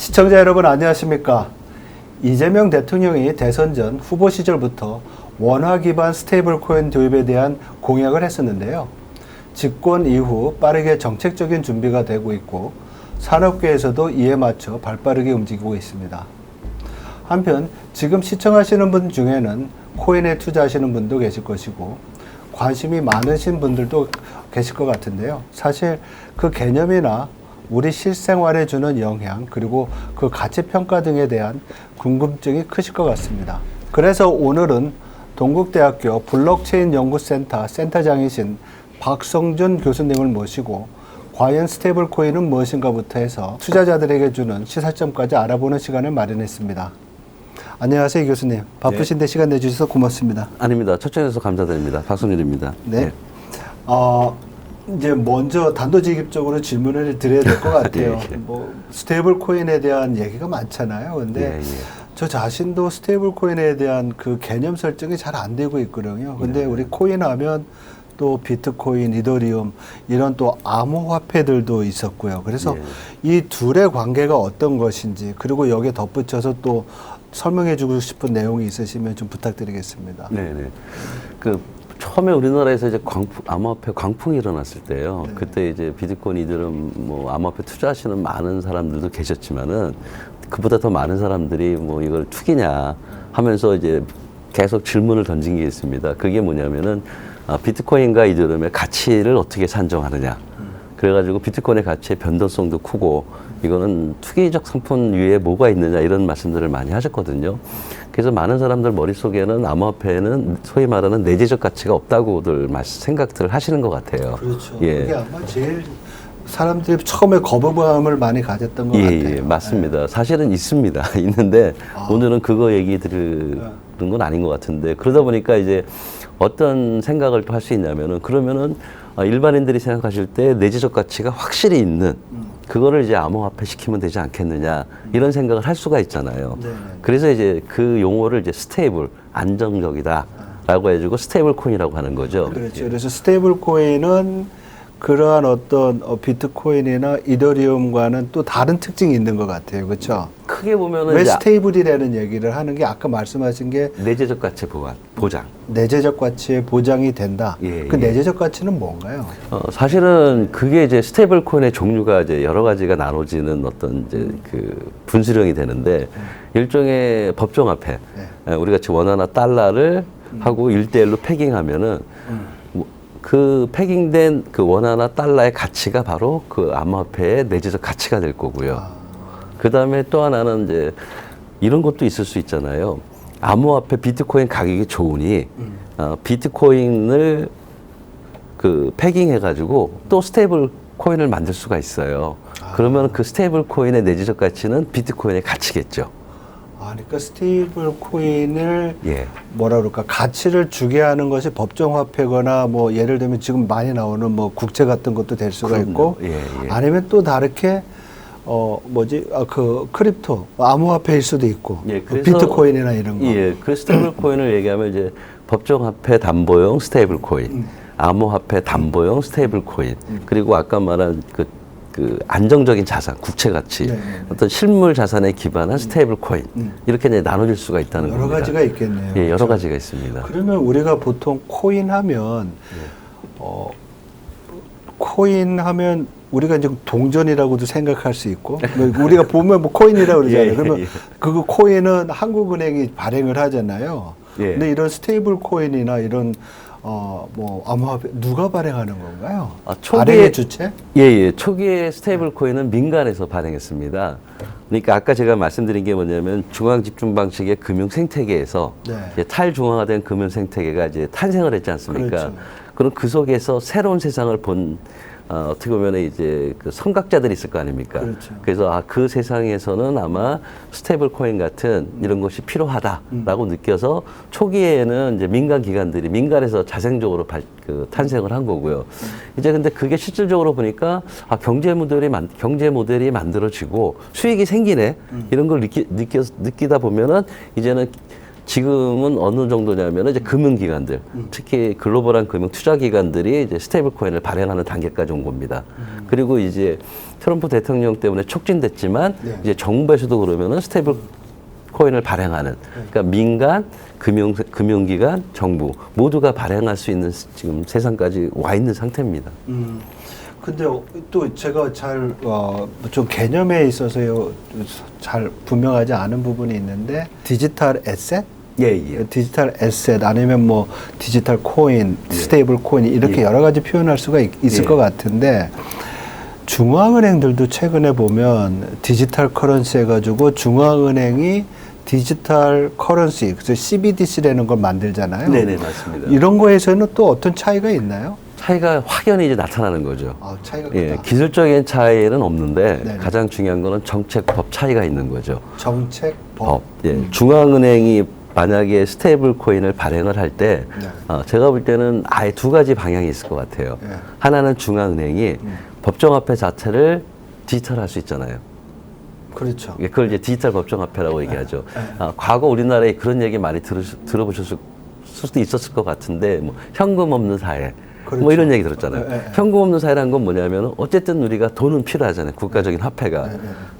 시청자 여러분 안녕하십니까? 이재명 대통령이 대선 전 후보 시절부터 원화 기반 스테이블 코인 도입에 대한 공약을 했었는데요. 집권 이후 빠르게 정책적인 준비가 되고 있고 산업계에서도 이에 맞춰 발빠르게 움직이고 있습니다. 한편 지금 시청하시는 분 중에는 코인에 투자하시는 분도 계실 것이고 관심이 많으신 분들도 계실 것 같은데요. 사실 그 개념이나 우리 실생활에 주는 영향 그리고 그 가치평가 등에 대한 궁금증이 크실 것 같습니다. 그래서 오늘은 동국대학교 블록체인 연구센터 센터장이신 박성준 교수님을 모시고 과연 스테이블 코인은 무엇인가부터 해서 투자자들에게 주는 시사점까지 알아보는 시간을 마련했습니다. 안녕하세요, 교수님. 바쁘신데 시간 내주셔서 고맙습니다. 아닙니다. 초청해주셔서 감사드립니다. 박성준입니다. 네. 이제 먼저 단도직입적으로 질문을 드려야 될 것 같아요. 뭐 스테이블 코인에 대한 얘기가 많잖아요. 근데 저 자신도 스테이블 코인에 대한 그 개념 설정이 잘 안 되고 있거든요. 근데 우리 코인 하면 또 비트코인, 이더리움 이런 또 암호화폐들도 있었고요. 그래서 이 둘의 관계가 어떤 것인지 그리고 여기에 덧붙여서 또 설명해 주고 싶은 내용이 있으시면 좀 부탁드리겠습니다. 네네. 처음에 우리나라에서 이제 암호화폐 광풍이 일어났을 때요. 네. 그때 이제 비트코인, 이더리움, 뭐 암호화폐 투자하시는 많은 사람들도 계셨지만은 그보다 더 많은 사람들이 뭐 이걸 투기냐 하면서 이제 계속 질문을 던진 게 있습니다. 그게 뭐냐면은 비트코인과 이더리움의 가치를 어떻게 산정하느냐. 그래가지고 비트코인의 가치의 변동성도 크고 이거는 투기적 상품 위에 뭐가 있느냐 이런 말씀들을 많이 하셨거든요. 그래서 많은 사람들 머릿속에는 암호화폐는 소위 말하는 내재적 가치가 없다고들 생각들을 하시는 것 같아요. 그렇죠. 그게 아마 제일 사람들이 처음에 거부감을 많이 가졌던 것 같아요. 예, 맞습니다. 사실은 있습니다. 있는데 오늘은 그거 얘기 들은 건 아닌 것 같은데 그러다 보니까 이제 어떤 생각을 또 할 수 있냐면은 그러면은 일반인들이 생각하실 때 내재적 가치가 확실히 있는 그거를 이제 암호화폐 시키면 되지 않겠느냐 이런 생각을 할 수가 있잖아요. 그래서 이제 그 용어를 이제 스테이블 안정적이다라고 해가지고 스테이블 코인이라고 하는 거죠. 그렇죠. 그래서 스테이블 코인은 그러한 어떤 비트코인이나 이더리움과는 또 다른 특징이 있는 것 같아요. 그렇죠? 크게 보면은 왜 스테이블이라는 얘기를 하는 게 아까 말씀하신 게 내재적 가치 보장. 내재적 가치의 보장이 된다. 그 내재적 가치는 뭔가요? 사실은 그게 이제 스테이블 코인의 종류가 이제 여러 가지가 나눠지는 어떤 이제 그 분수령이 되는데 일종의 법정화폐. 우리 같이 원화나 달러를 하고 1대1로 패깅하면은 그 패깅된 그 원화나 달러의 가치가 바로 그 암호화폐의 내재적 가치가 될 거고요. 그 다음에 또 하나는 이제 이런 것도 있을 수 있잖아요. 암호화폐 비트코인 가격이 좋으니 비트코인을 그 패깅해가지고 또 스테이블 코인을 만들 수가 있어요. 그러면 그 스테이블 코인의 내재적 가치는 비트코인의 가치겠죠. 그러니까 스테이블 코인을 뭐라 그럴까 가치를 주게 하는 것이 법정 화폐거나 뭐 예를 들면 지금 많이 나오는 뭐 국채 같은 것도 될 수가 있고 아니면 또 다르게 그 크립토 암호화폐일 수도 있고 비트코인이나 이런 거. 그 스테이블 코인을 얘기하면 이제 법정 화폐 담보용 스테이블 코인, 암호화폐 담보용 스테이블 코인, 그리고 아까 말한 그 안정적인 자산, 국채 가치, 어떤 실물 자산에 기반한 스테이블 코인 이렇게 이제 나눠질 수가 있다는 겁니다. 여러 가지가 있겠네요. 여러 그렇죠? 가지가 있습니다. 그러면 우리가 보통 코인 하면 코인 하면 우리가 이제 동전이라고도 생각할 수 있고 우리가 보면 뭐 코인이라고 그러잖아요. 그러면 그 코인은 한국은행이 발행을 하잖아요. 근데 이런 스테이블 코인이나 이런 뭐 암호화폐 누가 발행하는 건가요? 발행의 주체? 초기에 스테이블 코인은 민간에서 발행했습니다. 그러니까 아까 제가 말씀드린 게 뭐냐면 중앙 집중 방식의 금융 생태계에서 이제 탈중앙화된 금융 생태계가 이제 탄생을 했지 않습니까? 그렇죠. 그럼 그 속에서 새로운 세상을 본 어떻게 보면 이제 그 선각자들이 있을 거 아닙니까? 그렇죠. 그래서 그 세상에서는 아마 스테이블 코인 같은 이런 것이 필요하다라고 느껴서 초기에는 이제 민간 기관들이 민간에서 자생적으로 탄생을 한 거고요. 이제 근데 그게 실질적으로 보니까 경제 모델이 만들어지고 수익이 생기네 이런 걸 느끼다 보면은 이제는 지금은 어느 정도냐면 이제 금융기관들, 특히 글로벌한 금융 투자기관들이 이제 스테이블 코인을 발행하는 단계까지 온 겁니다. 그리고 이제 트럼프 대통령 때문에 촉진됐지만 네. 이제 정부에서도 그러면은 스테이블 코인을 발행하는, 그러니까 민간, 금융기관, 정부 모두가 발행할 수 있는 지금 세상까지 와 있는 상태입니다. 근데 또 제가 잘, 좀 개념에 있어서요, 잘 분명하지 않은 부분이 있는데, 디지털 에셋? 예. 디지털 에셋 아니면 뭐 디지털 코인, 예. 스테이블 코인 이렇게 예. 여러 가지 표현할 수가 있을 예. 것 같은데, 중앙은행들도 최근에 보면 디지털 커런시 해가지고 중앙은행이 디지털 커런시, 그래서 CBDC라는 걸 만들잖아요. 네네, 맞습니다. 이런 거에서는 또 어떤 차이가 있나요? 차이가 확연히 이제 나타나는 거죠. 아, 차이가 예, 크다. 기술적인 차이는 없는데 네네. 가장 중요한 거는 정책법 차이가 있는 거죠. 정책, 법. 예, 중앙은행이 만약에 스테이블 코인을 발행을 할 때, 네. 제가 볼 때는 아예 두 가지 방향이 있을 것 같아요. 네. 하나는 중앙은행이 법정화폐 자체를 디지털할 수 있잖아요. 그렇죠. 예, 그걸 이제 디지털 법정화폐라고 얘기하죠. 과거 우리나라에 그런 얘기 많이 들어보셨을 수도 있었을 것 같은데, 뭐 현금 없는 사회. 그렇죠. 뭐 이런 얘기 들었잖아요. 네. 현금 없는 사회라는 건 뭐냐면 어쨌든 우리가 돈은 필요하잖아요. 국가적인 화폐가.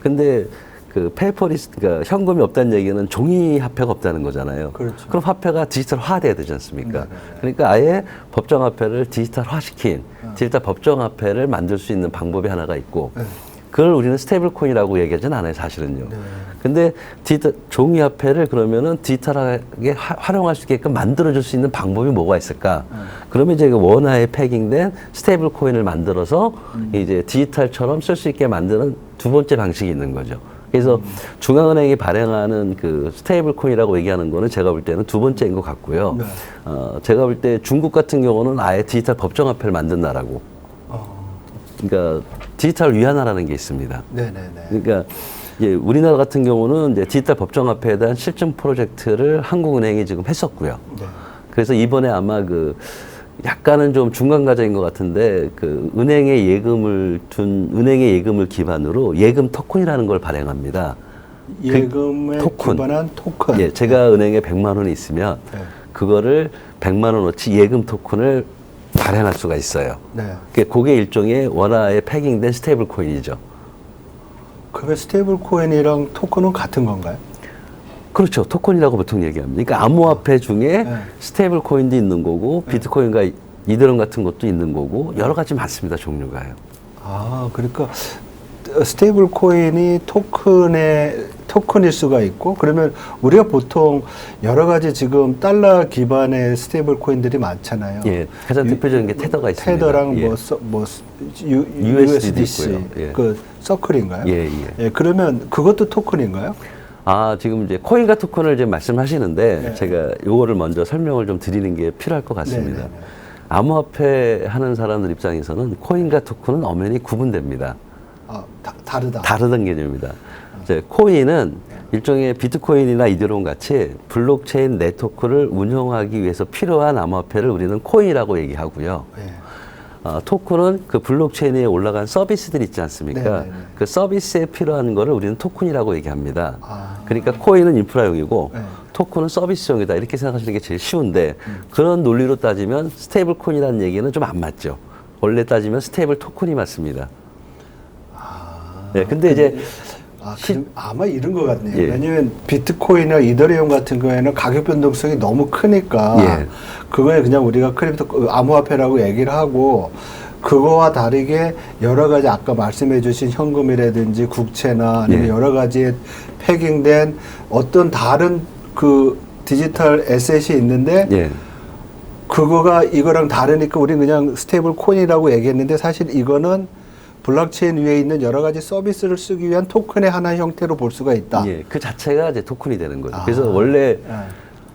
근데 그 페이퍼리스, 그러니까 현금이 없다는 얘기는 종이 화폐가 없다는 거잖아요. 그렇죠. 그럼 화폐가 디지털화돼야 되지 않습니까? 네. 그러니까 아예 법정화폐를 디지털화시킨 디지털 법정화폐를 만들 수 있는 방법이 하나가 있고 그걸 우리는 스테이블 코인이라고 얘기하진 않아요, 사실은요. 근데 종이 화폐를 그러면은 디지털하게 활용할 수 있게끔 만들어줄 수 있는 방법이 뭐가 있을까? 그러면 이제 그 원화에 패깅된 스테이블 코인을 만들어서 이제 디지털처럼 쓸 수 있게 만드는 두 번째 방식이 있는 거죠. 그래서 중앙은행이 발행하는 그 스테이블 코인이라고 얘기하는 거는 제가 볼 때는 두 번째인 것 같고요. 네. 제가 볼 때 중국 같은 경우는 아예 디지털 법정화폐를 만든 나라고. 그러니까 디지털 위안화라는 게 있습니다. 네네네. 그러니까 이제 우리나라 같은 경우는 이제 디지털 법정화폐에 대한 실증 프로젝트를 한국은행이 지금 했었고요. 네. 그래서 이번에 아마 그 약간은 좀 중간 과정인 것 같은데 그 은행의 예금을 기반으로 예금 토큰이라는 걸 발행합니다. 예금에 토큰. 기반한 토큰. 예, 제가 은행에 100만 원이 있으면 네. 그거를 100만 원어치 예금 토큰을 발행할 수가 있어요. 네. 그게 일종의 원화에 패깅된 스테이블 코인이죠. 그게 스테이블 코인이랑 토큰은 같은 건가요? 그렇죠. 토큰이라고 보통 얘기합니다. 그러니까 암호화폐 중에 네. 스테이블 코인도 있는 거고 비트코인과 이더리움 같은 것도 있는 거고 여러 가지 많습니다. 종류가요. 아, 그러니까 스테이블 코인이 토큰일 수가 있고, 그러면 우리가 보통 여러 가지 지금 달러 기반의 스테이블 코인들이 많잖아요. 예, 가장 대표적인 게 테더가 있습니다. 테더랑 예. USDC 있고요. 예. 그 서클인가요? 예. 그러면 그것도 토큰인가요? 지금 이제 코인과 토큰을 이제 말씀하시는데 네. 제가 요거를 먼저 설명을 좀 드리는 게 필요할 것 같습니다. 네네네. 암호화폐 하는 사람들 입장에서는 코인과 토큰은 엄연히 구분됩니다. 아, 다르다. 다르던 개념입니다. 이제 코인은 일종의 비트코인이나 이더리움 같이 블록체인 네트워크를 운영하기 위해서 필요한 암호화폐를 우리는 코인이라고 얘기하고요. 네. 토큰은 그 블록체인 위에 올라간 서비스들 있지 않습니까? 네네네. 그 서비스에 필요한 거를 우리는 토큰이라고 얘기합니다. 아. 그러니까 코인은 인프라용이고 네. 토큰은 서비스용이다. 이렇게 생각하시는 게 제일 쉬운데 그런 논리로 따지면 스테이블 코인이라는 얘기는 좀 안 맞죠. 원래 따지면 스테이블 토큰이 맞습니다. 네, 근데 이제 아마 이런 것 같네요. 예. 왜냐면 비트코인이나 이더리움 같은 경우에는 가격 변동성이 너무 크니까 예. 그거에 그냥 우리가 암호화폐라고 얘기를 하고, 그거와 다르게 여러 가지 아까 말씀해 주신 현금이라든지 국채나 아니면 예. 여러 가지에 패깅된 어떤 다른 그 디지털 에셋이 있는데 예. 그거가 이거랑 다르니까 우리는 그냥 스테이블 코인이라고 얘기했는데, 사실 이거는 블록체인 위에 있는 여러 가지 서비스를 쓰기 위한 토큰의 하나의 형태로 볼 수가 있다. 예, 그 자체가 이제 토큰이 되는 거죠. 그래서 원래 예.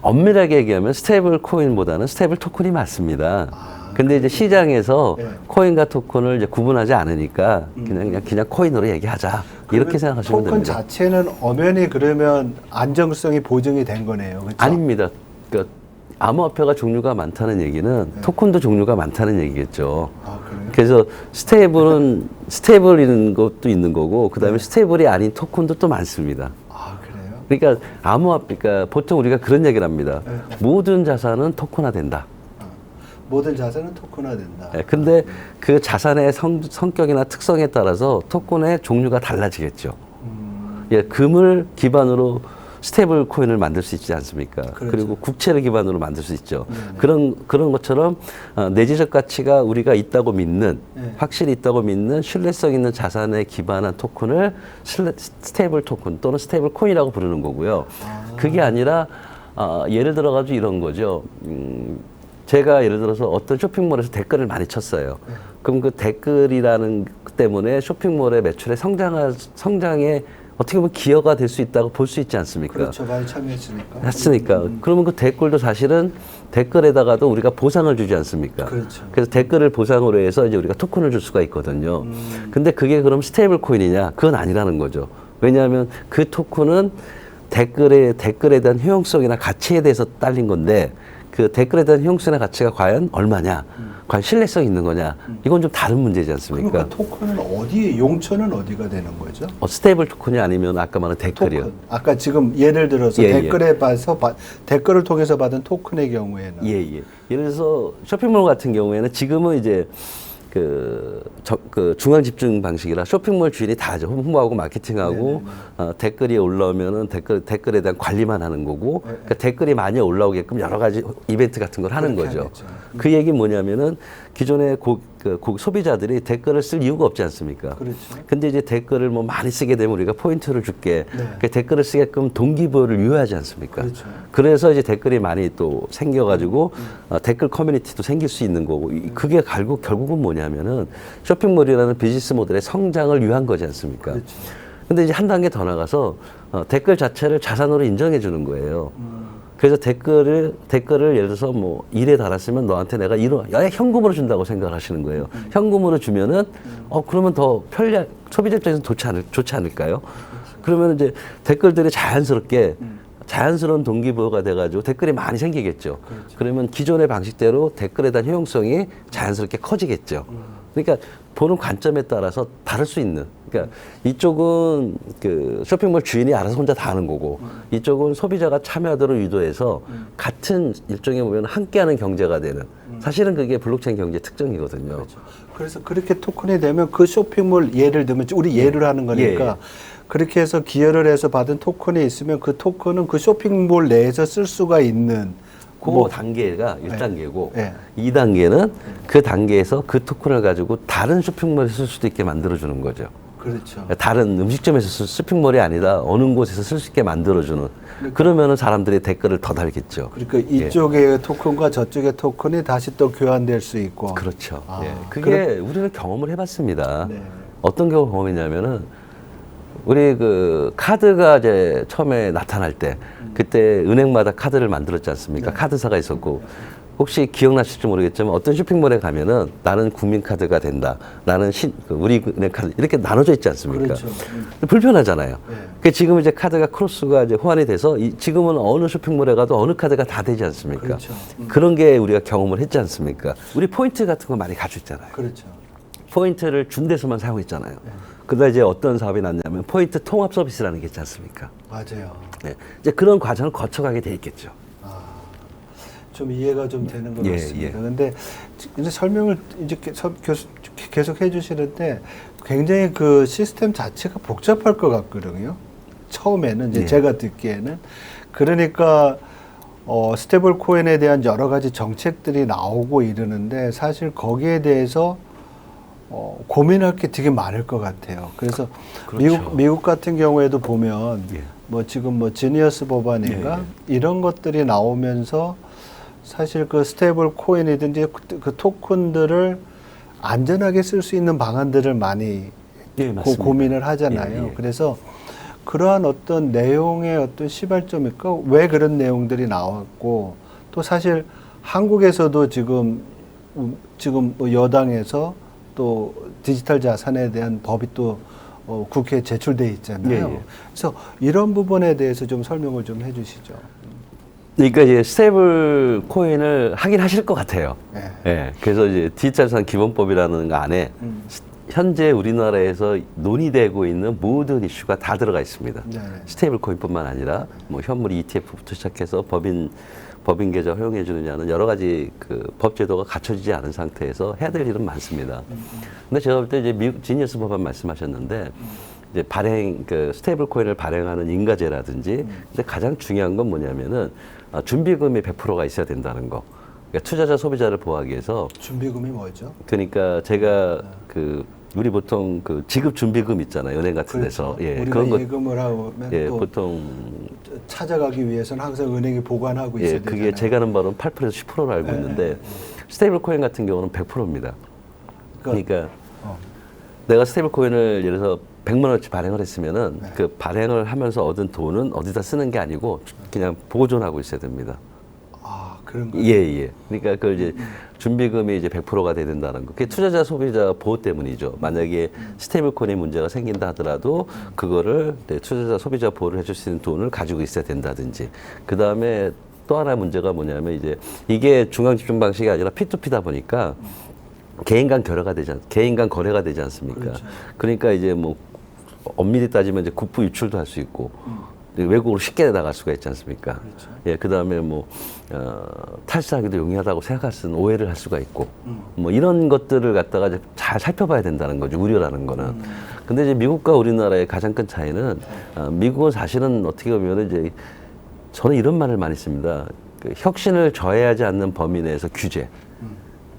엄밀하게 얘기하면 스테이블 코인보다는 스테이블 토큰이 맞습니다. 근데 이제 시장에서 예. 코인과 토큰을 이제 구분하지 않으니까 그냥 코인으로 얘기하자. 이렇게 생각하시면 토큰 됩니다. 자체는 엄연히 그러면 안정성이 보증이 된 거네요. 그렇죠? 아닙니다. 그러니까 암호화폐가 종류가 많다는 얘기는 토큰도 종류가 많다는 얘기겠죠. 아, 그래요? 그래서 스테이블인 것도 있는 거고, 그 다음에 스테이블이 아닌 토큰도 또 많습니다. 아, 그래요? 그러니까 그러니까 보통 우리가 그런 얘기를 합니다. 네. 모든 자산은 토큰화된다. 모든 자산은 토큰화된다. 네, 근데 그 자산의 성격이나 특성에 따라서 토큰의 종류가 달라지겠죠. 예, 금을 기반으로 스테이블 코인을 만들 수 있지 않습니까? 그렇죠. 그리고 국채를 기반으로 만들 수 있죠. 네네. 그런 것처럼 내재적 가치가 우리가 있다고 믿는, 네. 확실히 있다고 믿는 신뢰성 있는 자산에 기반한 토큰을 스테이블 토큰 또는 스테이블 코인이라고 부르는 거고요. 그게 아니라 예를 들어 가지고 이런 거죠. 제가 예를 들어서 어떤 쇼핑몰에서 댓글을 많이 쳤어요. 그럼 그 댓글이라는 것 때문에 쇼핑몰의 매출의 성장에 어떻게 보면 기여가 될 수 있다고 볼 수 있지 않습니까? 그렇죠. 많이 참여했으니까. 했으니까. 그러면 그 댓글도 사실은 댓글에다가도 우리가 보상을 주지 않습니까? 그렇죠. 그래서 댓글을 보상으로 해서 이제 우리가 토큰을 줄 수가 있거든요. 근데 그게 그럼 스테이블 코인이냐? 그건 아니라는 거죠. 왜냐하면 그 토큰은 댓글에 대한 효용성이나 가치에 대해서 딸린 건데 그 댓글에 대한 효용성이나 가치가 과연 얼마냐? 과연 신뢰성이 있는 거냐? 이건 좀 다른 문제지 않습니까? 그러니까 토큰은 어디에 용처는 어디가 되는 거죠? 스테이블 토큰이 아니면 아까 말한 댓글이요. 토큰. 아까 지금 예를 들어서 예, 댓글에 봐서 댓글을 통해서 받은 토큰의 경우에는 예. 예를 들어서 쇼핑몰 같은 경우에는 지금은 이제 그 중앙 집중 방식이라 쇼핑몰 주인이 다 하죠. 홍보하고 마케팅하고 댓글이 올라오면은 댓글에 대한 관리만 하는 거고 그러니까 댓글이 많이 올라오게끔 여러 가지 이벤트 같은 걸 하는 그렇게 거죠. 하겠죠. 그 얘기 뭐냐면은 기존의 소비자들이 댓글을 쓸 이유가 없지 않습니까? 그렇죠. 근데 이제 댓글을 뭐 많이 쓰게 되면 우리가 포인트를 줄게. 네. 그 댓글을 쓰게끔 동기부여를 유효하지 않습니까? 그렇죠. 그래서 이제 댓글이 많이 또 생겨가지고 댓글 커뮤니티도 생길 수 있는 거고 그게 결국은 뭐냐면은 쇼핑몰이라는 비즈니스 모델의 성장을 위한 거지 않습니까? 그렇죠. 근데 이제 한 단계 더 나가서 댓글 자체를 자산으로 인정해 주는 거예요. 그래서 댓글을 예를 들어서 뭐 1에 달았으면 너한테 내가 1원, 현금으로 준다고 생각을 하시는 거예요. 현금으로 주면은, 그러면 더 소비자 입장에서 좋지 않을까요? 그러면 이제 댓글들이 자연스러운 동기부여가 돼가지고 댓글이 많이 생기겠죠. 그러면 기존의 방식대로 댓글에 대한 효용성이 자연스럽게 커지겠죠. 그러니까 보는 관점에 따라서 다를 수 있는. 그러니까 이쪽은 그 쇼핑몰 주인이 알아서 혼자 다 하는 거고 이쪽은 소비자가 참여하도록 유도해서 같은 일종의 보면 함께하는 경제가 되는. 사실은 그게 블록체인 경제 특징이거든요. 그렇죠. 그래서 그렇게 토큰이 되면 그 쇼핑몰 예를 들면 우리 예를 하는 거니까 그렇게 해서 기여를 해서 받은 토큰이 있으면 그 토큰은 그 쇼핑몰 내에서 쓸 수가 있는 그 단계가 1단계고 네. 2단계는 그 단계에서 그 토큰을 가지고 다른 쇼핑몰에서 쓸 수도 있게 만들어주는 거죠. 그렇죠. 다른 음식점에서 쓸 쇼핑몰이 아니라 어느 곳에서 쓸 수 있게 만들어주는. 그러면은 사람들이 댓글을 더 달겠죠. 그러니까 이쪽의 토큰과 저쪽의 토큰이 다시 또 교환될 수 있고. 그렇죠. 그게 우리는 경험을 해봤습니다. 네. 어떤 경험이냐면은 우리 그 카드가 이제 처음에 나타날 때 그때 은행마다 카드를 만들었지 않습니까? 카드사가 있었고 혹시 기억나실지 모르겠지만 어떤 쇼핑몰에 가면은 나는 국민카드가 된다. 나는 우리 은행 카드 이렇게 나눠져 있지 않습니까? 그렇죠. 불편하잖아요. 지금 이제 카드가 크로스가 이제 호환이 돼서 지금은 어느 쇼핑몰에 가도 어느 카드가 다 되지 않습니까? 그렇죠. 그런 게 우리가 경험을 했지 않습니까? 우리 포인트 같은 거 많이 가지고 있잖아요. 그렇죠. 포인트를 준 데서만 사용했잖아요. 그러다 이제 어떤 사업이 났냐면 포인트 통합 서비스라는 게 있지 않습니까? 맞아요. 이제 그런 과정을 거쳐가게 돼 있겠죠. 좀 이해가 좀 되는 것 예, 같습니다. 그런데 이제 설명을 이제 계속 해주시는데 굉장히 그 시스템 자체가 복잡할 것 같거든요. 처음에는 이제 제가 듣기에는 그러니까 스테이블 코인에 대한 여러 가지 정책들이 나오고 이러는데 사실 거기에 대해서 고민할 게 되게 많을 것 같아요. 그래서 그렇죠. 미국 같은 경우에도 보면 뭐 지금 뭐 지니어스 법안인가 이런 것들이 나오면서 사실 그 스테이블 코인이든지 그 토큰들을 안전하게 쓸 수 있는 방안들을 많이 고민을 하잖아요. 그래서 그러한 어떤 내용의 어떤 시발점일까? 왜 그런 내용들이 나왔고 또 사실 한국에서도 지금 뭐 여당에서 또 디지털 자산에 대한 법이 또 국회에 제출돼 있잖아요. 그래서 이런 부분에 대해서 좀 설명을 좀 해주시죠. 그러니까 이제 스테이블 코인을 하긴 하실 것 같아요. 그래서 이제 디지털 자산 기본법이라는 거 안에 현재 우리나라에서 논의되고 있는 모든 이슈가 다 들어가 있습니다. 네. 스테이블 코인뿐만 아니라 뭐 현물 ETF부터 시작해서 법인 계좌 허용해 주느냐는 여러 가지 그 법 제도가 갖춰지지 않은 상태에서 해야 될 일은 많습니다. 근데 제가 볼 때 이제 미국 지니어스 법안 말씀하셨는데 이제 그 스테이블 코인을 발행하는 인가제라든지 근데 가장 중요한 건 뭐냐면은 준비금이 100%가 있어야 된다는 거. 그러니까 투자자 소비자를 보호하기 위해서 준비금이 뭐죠? 그러니까 제가 그 우리 보통 그 지급 준비금 있잖아요. 은행 같은 데서. 그렇죠. 예. 우리가 그런 것 예금을 하면 예, 또 보통 찾아가기 위해서는 항상 은행이 보관하고 있어야 예, 되잖아요. 그게 제가 아는 바로는 8%에서 10%로 알고 예, 있는데 스테이블 코인 같은 경우는 100%입니다. 그러니까 어. 내가 스테이블 코인을 예를 들어서 100만 원어치 발행을 했으면은 네. 그 발행을 하면서 얻은 돈은 어디다 쓰는 게 아니고 그냥 보존하고 있어야 됩니다. 아, 그런 거. 예, 예. 그러니까 그걸 이제 준비금이 이제 100%가 돼야 된다는 거. 그게 투자자 소비자 보호 때문이죠. 만약에 스테이블 코인에 문제가 생긴다 하더라도 그거를 네, 투자자 소비자 보호를 해줄 수 있는 돈을 가지고 있어야 된다든지. 그 다음에 또 하나 문제가 뭐냐면 이제 이게 중앙 집중 방식이 아니라 P2P다 보니까 개인 간 거래가 되지 않습니까? 그렇죠. 그러니까 이제 뭐 엄밀히 따지면 이제 국부 유출도 할 수 있고 외국으로 쉽게 나갈 수가 있지 않습니까? 그렇죠. 예, 그 다음에 뭐 탈세하기도 용이하다고 생각할 수는 오해를 할 수가 있고 뭐 이런 것들을 갖다가 이제 잘 살펴봐야 된다는 거죠. 우려라는 거는. 근데 이제 미국과 우리나라의 가장 큰 차이는 미국은 사실은 어떻게 보면 이제 저는 이런 말을 많이 씁니다. 그 혁신을 저해하지 않는 범위 내에서 규제.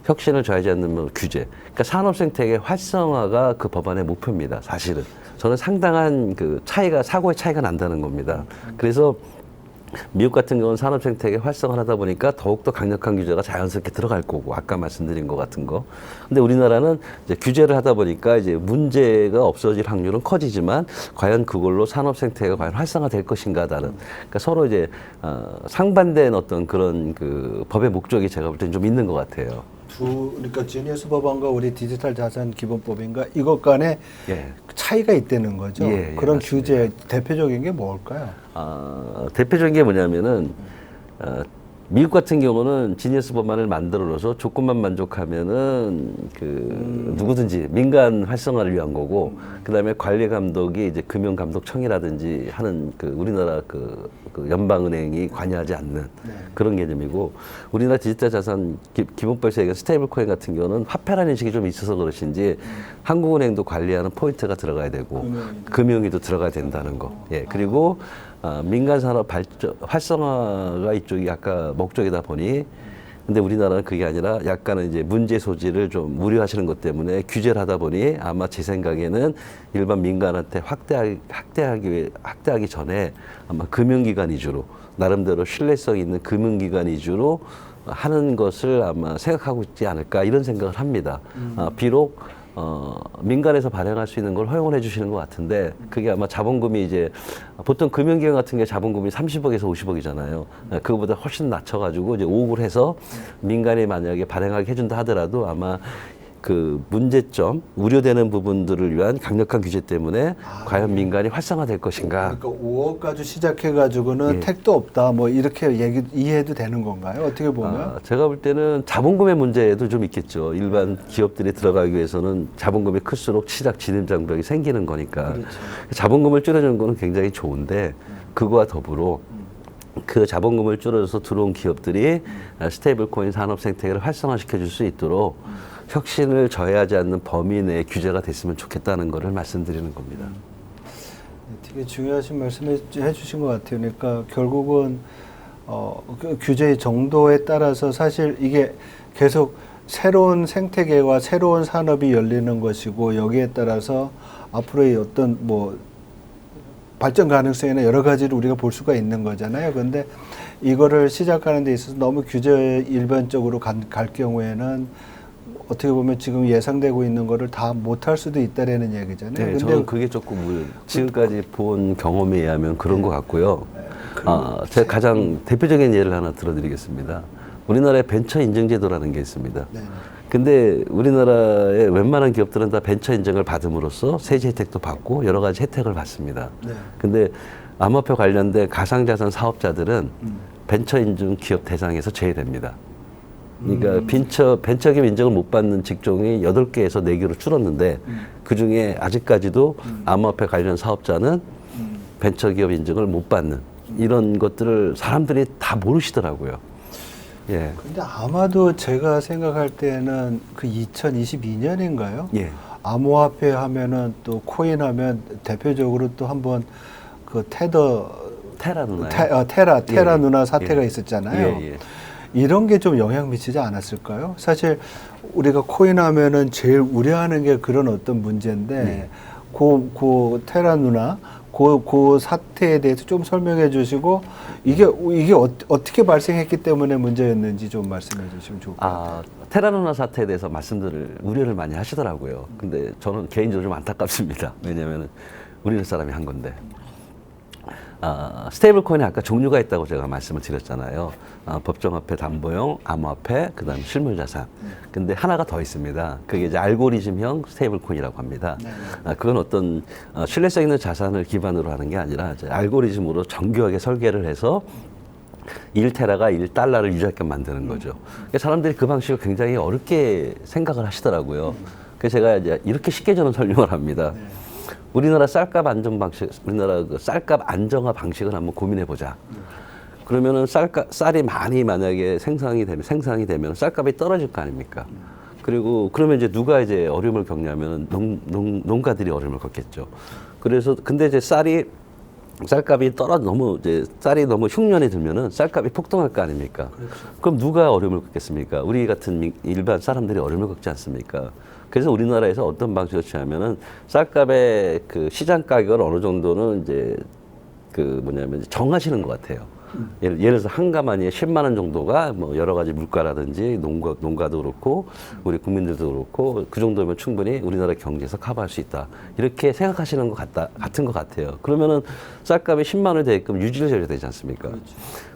혁신을 저하지 않는 규제. 그러니까 산업 생태계 활성화가 그 법안의 목표입니다. 사실은. 저는 상당한 그 차이가, 사고의 차이가 난다는 겁니다. 그래서 미국 같은 경우는 산업 생태계 활성화를 하다 보니까 더욱더 강력한 규제가 자연스럽게 들어갈 거고, 아까 말씀드린 것 같은 거. 근데 우리나라는 이제 규제를 하다 보니까 이제 문제가 없어질 확률은 커지지만, 과연 그걸로 산업 생태계가 과연 활성화 될 것인가다는. 그러니까 서로 이제, 상반된 어떤 그런 그 법의 목적이 제가 볼 땐 좀 있는 것 같아요. 그러니까 지니어스 법안과 우리 디지털 자산 기본법인가 이것 간에 예. 차이가 있다는 거죠. 예, 예, 그런 맞습니다. 규제 대표적인 게 뭘까요? 대표적인 게 뭐냐면은, 미국 같은 경우는 지니어스 법안을 만들어서 조건만 만족하면은 누구든지 민간 활성화를 위한 거고, 그다음에 관리 감독이 이제 금융감독청이라든지 하는 우리나라 그 연방은행이 관여하지 않는 그런 개념이고, 우리나라 디지털 자산 기본법에서 얘기한 스테이블 코인 같은 경우는 화폐라는 인식이 좀 있어서 그러신지 한국은행도 관리하는 포인트가 들어가야 되고 금융위도 들어가야 된다는 거. 예, 그리고 민간 산업 활성화가 이쪽이 아까 목적이다 보니, 근데 우리나라는 그게 아니라 약간은 이제 문제 소지를 좀 우려하시는 것 때문에 규제를 하다 보니 아마 제 생각에는 일반 민간한테 확대하기 전에 아마 금융기관 위주로, 나름대로 신뢰성 있는 금융기관 위주로 하는 것을 아마 생각하고 있지 않을까, 이런 생각을 합니다. 비록 민간에서 발행할 수 있는 걸 허용을 해주시는 것 같은데, 그게 아마 자본금이 이제 보통 금융기관 같은 게 자본금이 30억에서 50억이잖아요. 그거보다 훨씬 낮춰가지고 이제 5억을 해서 민간이 만약에 발행하게 해준다 하더라도 아마 그 문제점, 우려되는 부분들을 위한 강력한 규제 때문에 과연 민간이 활성화될 것인가. 그러니까 5억 가지고 시작해가지고는 예. 택도 없다, 뭐 이렇게 이해해도 되는 건가요? 어떻게 보면? 제가 볼 때는 자본금의 문제도 좀 있겠죠. 일반 기업들이 들어가기 위해서는 자본금이 클수록 시작 진입 장벽이 생기는 거니까. 그렇죠. 자본금을 줄여주는 거는 굉장히 좋은데, 그거와 더불어 그 자본금을 줄여서 들어온 기업들이 스테이블 코인 산업 생태계를 활성화시켜 줄 수 있도록 혁신을 저해하지 않는 범위 내에 규제가 됐으면 좋겠다는 것을 말씀드리는 겁니다. 되게 중요하신 말씀해 주신 것 같아요. 그러니까 결국은 그 규제의 정도에 따라서 사실 이게 계속 새로운 생태계와 새로운 산업이 열리는 것이고, 여기에 따라서 앞으로의 어떤 뭐 발전 가능성이나 여러 가지를 우리가 볼 수가 있는 거잖아요. 그런데 이거를 시작하는 데 있어서 너무 규제 일반적으로 갈 경우에는 어떻게 보면 지금 예상되고 있는 거를 다 못할 수도 있다라는 얘기잖아요. 네, 근데 저는 그게 조금 지금까지 본 경험에 의하면 그런 것 같고요. 제가 가장 대표적인 예를 하나 들어드리겠습니다. 우리나라에 벤처 인증 제도라는 게 있습니다. 네. 근데 우리나라의 웬만한 기업들은 다 벤처 인증을 받음으로써 세제 혜택도 받고 여러 가지 혜택을 받습니다. 네. 근데 암호화폐 관련된 가상자산 사업자들은 벤처 인증 기업 대상에서 제외됩니다. 그러니까 벤처기업 인정을 못 받는 직종이 8개에서 4개로 줄었는데 그중에 아직까지도 암호화폐 관련 사업자는 벤처기업 인증을 못 받는 이런 것들을 사람들이 다 모르시더라고요. 예. 근데 아마도 제가 생각할 때는 그 2022년인가요? 예. 암호화폐 하면은 또 코인 하면 대표적으로 또 한번 그 테라 누나요? 테라 예, 누나 사태가 예. 있었잖아요. 예, 예. 이런 게 좀 영향 미치지 않았을까요? 사실 우리가 코인 하면은 제일 우려하는 게 그런 어떤 문제인데 네. 그 테라 누나 그 사태에 대해서 좀 설명해 주시고 이게 어떻게 발생했기 때문에 문제였는지 좀 말씀해 주시면 좋을 것 같아요. 테라 누나 사태에 대해서 우려를 많이 하시더라고요. 근데 저는 개인적으로 좀 안타깝습니다. 왜냐하면 우리나라 사람이 한 건데. 스테이블 코인이 아까 종류가 있다고 제가 말씀을 드렸잖아요. 법정화폐, 담보용, 암호화폐, 그 다음에 실물자산. 근데 하나가 더 있습니다. 그게 이제 알고리즘형 스테이블 코인이라고 합니다. 그건 어떤 신뢰성 있는 자산을 기반으로 하는 게 아니라 이제 알고리즘으로 정교하게 설계를 해서 1테라가 1달러를 유지하게 만드는 거죠. 그러니까 사람들이 그 방식을 굉장히 어렵게 생각을 하시더라고요. 그래서 제가 이제 이렇게 쉽게 저는 설명을 합니다. 우리나라 쌀값 안정 방식, 우리나라 그 쌀값 안정화 방식을 한번 고민해 보자. 그러면은 쌀이 많이 만약에 생산이 되면 쌀값이 떨어질 거 아닙니까? 그리고 그러면 이제 누가 이제 어려움을 겪냐면은 농가들이 어려움을 겪겠죠. 그래서 근데 이제 쌀값이 쌀이 너무 흉년이 들면은 쌀값이 폭등할 거 아닙니까? 그렇죠. 그럼 누가 어려움을 겪겠습니까? 우리 같은 일반 사람들이 어려움을 겪지 않습니까? 그래서 우리나라에서 어떤 방식을 취하면은 쌀값의 그 시장 가격을 어느 정도는 이제 정하시는 것 같아요. 예를 들어서 한 가마니에 10만 원 정도가 뭐 여러 가지 물가라든지 농가도 그렇고 우리 국민들도 그렇고 그 정도면 충분히 우리나라 경제에서 커버할 수 있다. 이렇게 생각하시는 것 같은 것 같아요. 그러면은 쌀값이 10만 원이 되게끔 유지를 해야 되지 않습니까?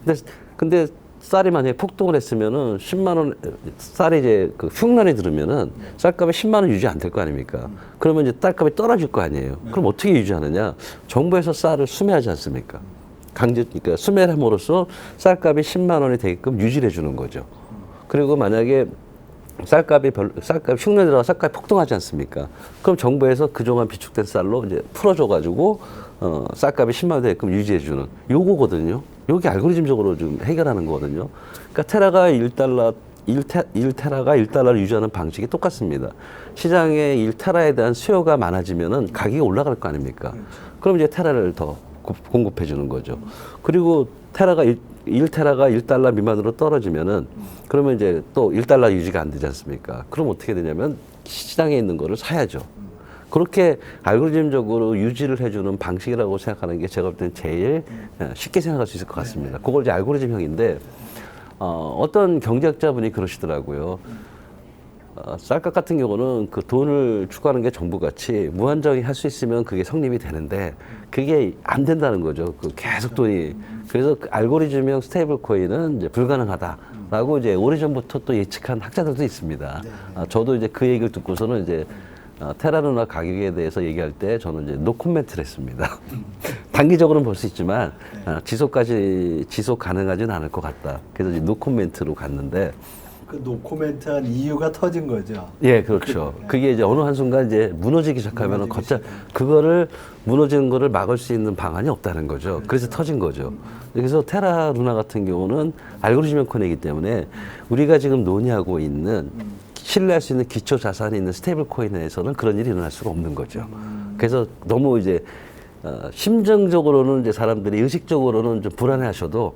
그렇죠. 근데 쌀이 만약에 폭등을 했으면은 10만 원, 쌀이 이제 그 흉년이 들으면은 쌀값이 10만 원 유지 안 될 거 아닙니까? 그러면 이제 쌀값이 떨어질 거 아니에요. 그럼 어떻게 유지하느냐? 정부에서 쌀을 수매하지 않습니까? 그러니까 수매를 함으로써 쌀값이 10만 원이 되게끔 유지를 해주는 거죠. 그리고 만약에 흉년이 들어가 쌀값이 폭등하지 않습니까? 그럼 정부에서 그동안 비축된 쌀로 이제 풀어줘가지고, 쌀값이 10만 원 되게끔 유지해주는 요거거든요. 요게 알고리즘적으로 좀 해결하는 거거든요. 그러니까 테라가 1테라를 유지하는 방식이 똑같습니다. 시장에 1테라에 대한 수요가 많아지면은 가격이 올라갈 거 아닙니까? 그럼 이제 테라를 더 공급해 주는 거죠. 그리고 1테라가 1달러 미만으로 떨어지면은 그러면 이제 또 1달러 유지가 안 되지 않습니까? 그럼 어떻게 되냐면 시장에 있는 거를 사야죠. 그렇게 알고리즘적으로 유지를 해주는 방식이라고 생각하는 게 제가 볼 때는 제일 쉽게 생각할 수 있을 것 같습니다. 그걸 이제 알고리즘형인데 어떤 경제학자분이 그러시더라고요. 쌀값 같은 경우는 그 돈을 추구하는 게 정부같이 무한정히 할 수 있으면 그게 성립이 되는데 그게 안 된다는 거죠. 그 계속 돈이. 그래서 그 알고리즘형 스테이블 코인은 이제 불가능하다라고 이제 오래전부터 또 예측한 학자들도 있습니다. 저도 이제 그 얘기를 듣고서는 이제 테라 누나 가격에 대해서 얘기할 때 저는 이제 노 코멘트를 했습니다. 단기적으로는 볼 수 있지만 지속 가능하지는 않을 것 같다. 그래서 이제 노 코멘트로 갔는데 그 노코멘트한 이유가 터진 거죠. 예, 그렇죠. 그게 이제 어느 한순간 이제 무너지기 시작하면은 그거를 무너지는 거를 막을 수 있는 방안이 없다는 거죠. 그렇죠. 그래서 터진 거죠. 그래서 테라 루나 같은 경우는 알고리즘 코인이기 때문에 우리가 지금 논의하고 있는 신뢰할 수 있는 기초 자산이 있는 스테이블 코인에서는 그런 일이 일어날 수가 없는 거죠. 그래서 너무 이제 심정적으로는 이제 사람들이 의식적으로는 좀 불안해하셔도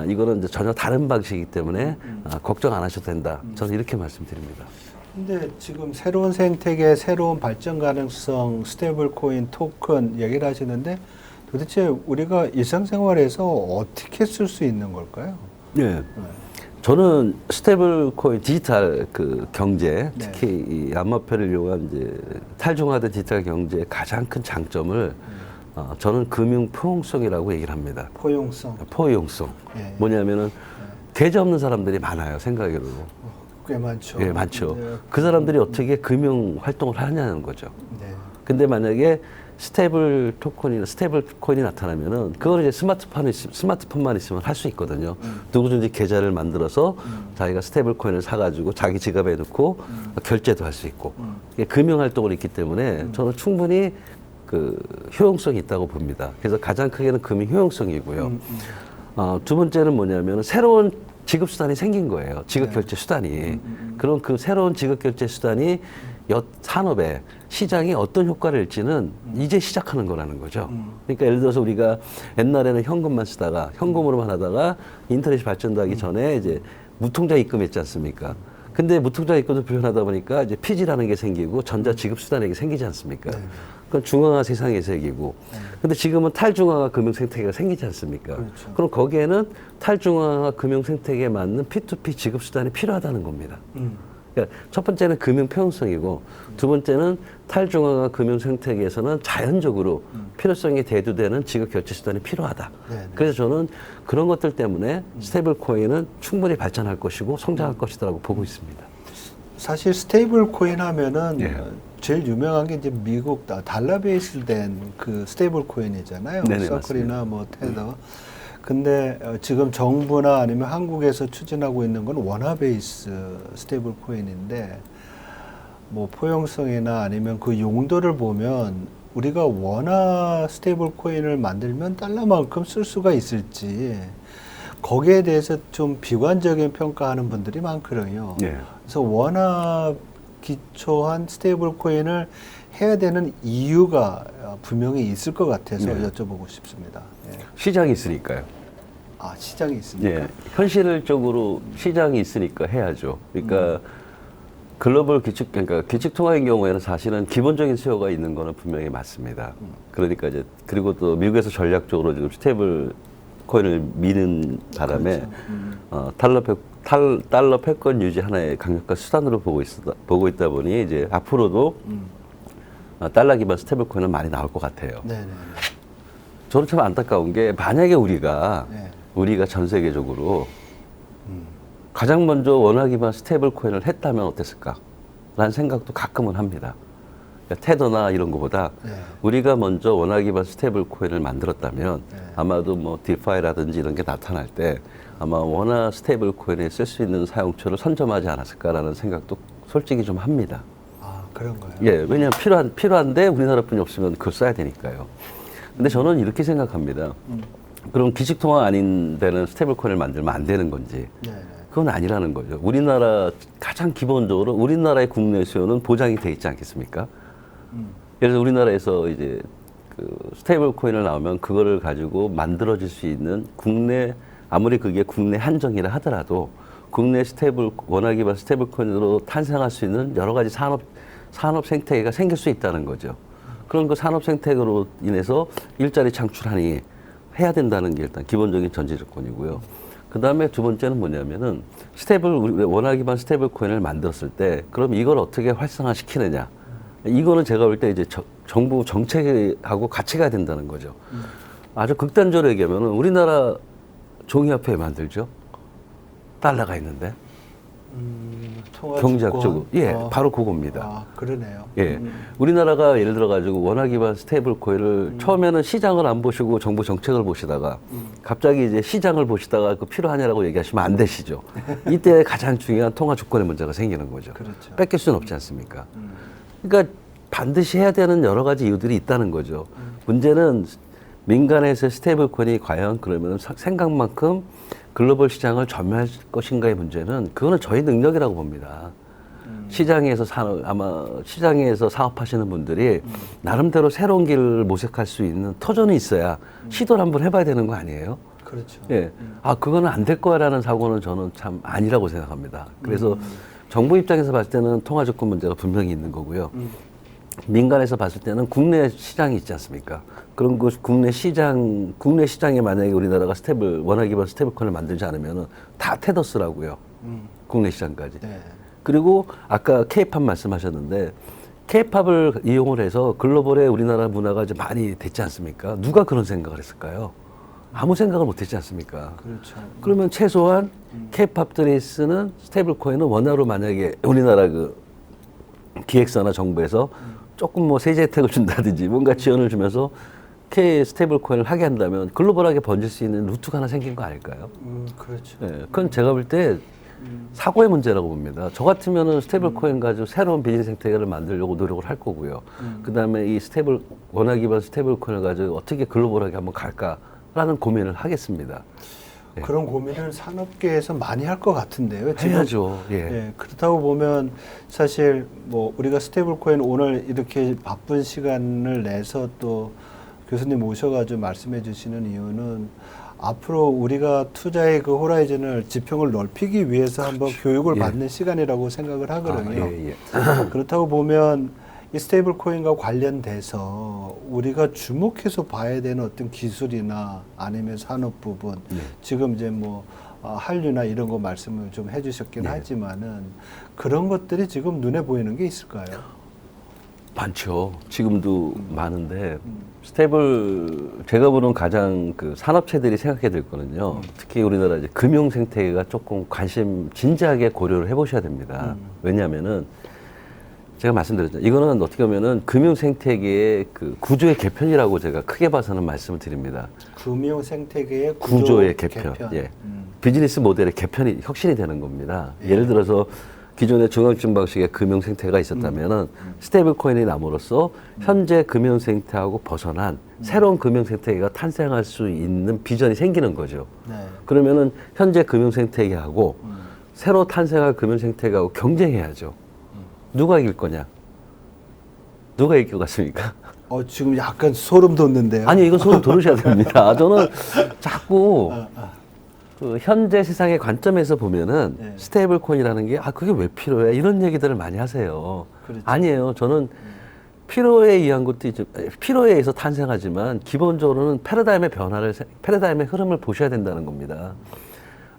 이거는 이제 전혀 다른 방식이기 때문에 걱정 안 하셔도 된다. 저는 이렇게 말씀드립니다. 근데 지금 새로운 생태계, 새로운 발전 가능성, 스테이블 코인, 토큰 얘기를 하시는데 도대체 우리가 일상생활에서 어떻게 쓸 수 있는 걸까요? 네. 저는 스테이블 코인 디지털 그 경제, 특히 이 암호화폐를 이용한 이제 탈중화된 디지털 경제의 가장 큰 장점을 저는 금융 포용성이라고 얘기를 합니다. 포용성. 예. 뭐냐면은 계좌 없는 사람들이 많아요, 생각으로. 꽤 많죠. 예, 많죠. 네. 그 사람들이 어떻게 금융 활동을 하냐는 거죠. 네. 근데 만약에 스테이블 코인이 나타나면은 그걸 이제 스마트폰만 있으면 할 수 있거든요. 누구든지 계좌를 만들어서 자기가 스테이블 코인을 사가지고 자기 지갑에 넣고 결제도 할 수 있고 이게 금융 활동을 있기 때문에 저는 충분히 그 효용성이 있다고 봅니다. 그래서 가장 크게는 금융 효용성이고요. 두 번째는 뭐냐면 새로운 지급 수단이 생긴 거예요. 지급 결제 수단이. 그럼 그 새로운 지급 결제 수단이 산업에 시장이 어떤 효과를 일지는 이제 시작하는 거라는 거죠. 그러니까 예를 들어서 우리가 옛날에는 현금만 쓰다가 현금으로만 하다가 인터넷이 발전하기 전에 이제 무통장 입금했지 않습니까? 근데 무통장 입금도 불편하다 보니까 이제 피지라는 게 생기고 전자 지급 수단이 생기지 않습니까? 그건 중앙화 세상의 세계고. 근데 지금은 탈중앙화 금융 생태계가 생기지 않습니까? 그렇죠. 그럼 거기에는 탈중앙화 금융 생태계에 맞는 P2P 지급 수단이 필요하다는 겁니다. 그러니까 첫 번째는 금융 평형성이고 두 번째는 탈중앙화 금융 생태계에서는 자연적으로 필요성이 대두되는 지급 결제 수단이 필요하다. 네네. 그래서 저는 그런 것들 때문에 스테이블 코인은 충분히 발전할 것이고 성장할 것이라고 보고 있습니다. 사실 스테이블 코인 하면은 예. 제일 유명한 게 이제 미국 달러 베이스 된 그 스테이블 코인이잖아요. 네네, 서클이나 뭐 테더. 근데 지금 정부나 아니면 한국에서 추진하고 있는 건 원화 베이스 스테이블 코인인데 뭐 포용성이나 아니면 그 용도를 보면 우리가 원화 스테이블 코인을 만들면 달러만큼 쓸 수가 있을지 거기에 대해서 좀 비관적인 평가하는 분들이 많거든요. 예. 그래서 원화 기초한 스테이블 코인을 해야 되는 이유가 분명히 있을 것 같아서 네. 여쭤보고 싶습니다. 예. 시장이 있으니까요. 아, 시장이 있습니까? 예. 현실적으로 시장이 있으니까 해야죠. 그러니까 그러니까 기축통화의 경우에는 사실은 기본적인 수요가 있는 거는 분명히 맞습니다. 그러니까 이제 그리고 또 미국에서 전략적으로 지금 스테이블 코인을 미는 바람에 그렇죠. 달러 패권 유지 하나의 강력한 수단으로 보고 있다 보니 이제 앞으로도 달러 기반 스테이블 코인은 많이 나올 것 같아요. 네네. 저는 참 안타까운 게 만약에 우리가 네. 전 세계적으로 가장 먼저 원화 기반 스테이블 코인을 했다면 어땠을까? 라는 생각도 가끔은 합니다. 그러니까 테더나 이런 것보다 네. 우리가 먼저 원화 기반 스테이블 코인을 만들었다면 네. 아마도 뭐 디파이라든지 이런 게 나타날 때 아마 원화 스테이블 코인에 쓸 수 있는 사용처를 선점하지 않았을까라는 생각도 솔직히 좀 합니다. 아, 그런가요? 예, 왜냐하면 필요한데 우리나라뿐이 없으면 그걸 써야 되니까요. 근데 저는 이렇게 생각합니다. 그럼 기식통화 아닌 데는 스테이블 코인을 만들면 안 되는 건지. 네네. 그건 아니라는 거죠. 우리나라 가장 기본적으로 우리나라의 국내 수요는 보장이 돼 있지 않겠습니까? 그래서 우리나라에서 이제 그 스테이블 코인을 나오면 그거를 가지고 만들어질 수 있는 국내 아무리 그게 국내 한정이라 하더라도 국내 원화 기반 스테이블 코인으로 탄생할 수 있는 여러 가지 산업 생태계가 생길 수 있다는 거죠. 그런 그 산업 생태계로 인해서 일자리 창출하니 해야 된다는 게 일단 기본적인 전제 조건이고요. 그 다음에 두 번째는 뭐냐면은 원화 기반 스테이블 코인을 만들었을 때 그럼 이걸 어떻게 활성화시키느냐. 이거는 제가 볼 때 이제 정부 정책하고 같이 가야 된다는 거죠. 아주 극단적으로 얘기하면은 우리나라 종이화폐 만들죠. 달러가 있는데. 경제학적으로. 예, 바로 그겁니다. 아, 그러네요. 예. 우리나라가 예를 들어가지고 원화 기반 스테이블 코인을 처음에는 시장을 안 보시고 정부 정책을 보시다가 갑자기 이제 시장을 보시다가 그 필요하냐라고 얘기하시면 안 되시죠. 이때 가장 중요한 통화 주권의 문제가 생기는 거죠. 그렇죠. 뺏길 수는 없지 않습니까? 그러니까 반드시 해야 되는 여러 가지 이유들이 있다는 거죠. 문제는 민간에서 스테이블 코인이 과연 그러면 생각만큼 글로벌 시장을 점유할 것인가의 문제는 그거는 저희 능력이라고 봅니다. 시장에서 사업하시는 분들이 나름대로 새로운 길을 모색할 수 있는 터전이 있어야 시도를 한번 해봐야 되는 거 아니에요? 그렇죠. 예. 아, 그거는 안 될 거야라는 사고는 저는 참 아니라고 생각합니다. 그래서 정부 입장에서 봤을 때는 통화 조건 문제가 분명히 있는 거고요. 민간에서 봤을 때는 국내 시장이 있지 않습니까? 그런 그 국내 시장에 만약에 우리나라가 원화 기반 스테이블 코인을 만들지 않으면은 다 테더스라고요. 국내 시장까지. 네. 그리고 아까 K-팝 말씀하셨는데 K-팝을 이용을 해서 글로벌에 우리나라 문화가 이제 많이 됐지 않습니까? 누가 그런 생각을 했을까요? 아무 생각을 못 했지 않습니까? 그렇죠. 그러면 최소한 K-팝들이 쓰는 스테이블 코인은 원화로 만약에 우리나라 그 기획사나 정부에서 조금 뭐 세제 혜택을 준다든지 뭔가 지원을 주면서 K 스테이블 코인을 하게 한다면 글로벌하게 번질 수 있는 루트가 하나 생긴 거 아닐까요? 그렇죠. 예, 그건 제가 볼 때 사고의 문제라고 봅니다. 저 같으면은 스테이블 코인 가지고 새로운 비즈니스 생태계를 만들려고 노력을 할 거고요. 그 다음에 이 원화 기반 스테이블 코인을 가지고 어떻게 글로벌하게 한번 갈까라는 고민을 하겠습니다. 그런 고민을 산업계에서 많이 할 것 같은데요. 지금. 해야죠. 예. 예, 그렇다고 보면 사실 뭐 우리가 스테이블 코인 오늘 이렇게 바쁜 시간을 내서 또 교수님 모셔가지고 말씀해 주시는 이유는 앞으로 우리가 투자의 그 호라이즌을 지평을 넓히기 위해서 한번 교육을 예. 받는 시간이라고 생각을 하거든요. 예. 그렇다고 보면 이 스테이블 코인과 관련돼서 우리가 주목해서 봐야 되는 어떤 기술이나 아니면 산업 부분, 지금 이제 뭐 한류나 이런 거 말씀을 좀 해주셨긴 하지만은 그런 것들이 지금 눈에 보이는 게 있을까요? 많죠. 지금도 많은데 제가 보는 가장 그 산업체들이 생각해야 될 거는요. 특히 우리나라 이제 금융 생태계가 조금 진지하게 고려를 해보셔야 됩니다. 왜냐하면은 제가 말씀드렸죠. 이거는 어떻게 보면은 금융 생태계의 그 구조의 개편이라고 제가 크게 봐서는 말씀을 드립니다. 금융 생태계의 구조의 개편. 예. 비즈니스 모델의 개편이 혁신이 되는 겁니다. 예를 들어서 기존의 중앙증 방식의 금융 생태가 있었다면은 스테이블 코인이 남으로써 현재 금융 생태하고 벗어난 새로운 금융 생태계가 탄생할 수 있는 비전이 생기는 거죠. 네. 그러면은 현재 금융 생태계하고 새로 탄생할 금융 생태계하고 경쟁해야죠. 누가 이길 거냐? 누가 이길 것 같습니까? 지금 약간 소름 돋는데요. 아니, 이건 소름 돋으셔야 됩니다. 저는 자꾸 그 현재 세상의 관점에서 보면은 네. 스테이블 코인이라는 게 그게 왜 필요해? 이런 얘기들을 많이 하세요. 그렇죠. 아니에요. 저는 필요에 의한 것도 이제 필요에 의해서 탄생하지만 기본적으로는 패러다임의 흐름을 보셔야 된다는 겁니다.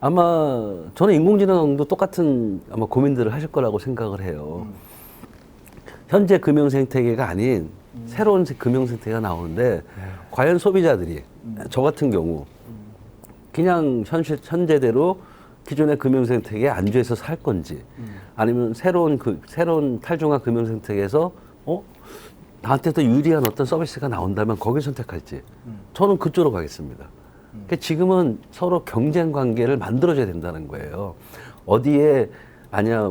아마 저는 인공지능도 똑같은 아마 고민들을 하실 거라고 생각을 해요. 현재 금융 생태계가 아닌 새로운 금융 생태계가 나오는데 과연 소비자들이 저 같은 경우 그냥 현재대로 기존의 금융 생태계에 안주해서 살 건지 아니면 새로운 탈중앙 금융 생태계에서 나한테 더 유리한 어떤 서비스가 나온다면 거길 선택할지 저는 그쪽으로 가겠습니다. 그러니까 지금은 서로 경쟁 관계를 만들어줘야 된다는 거예요. 어디에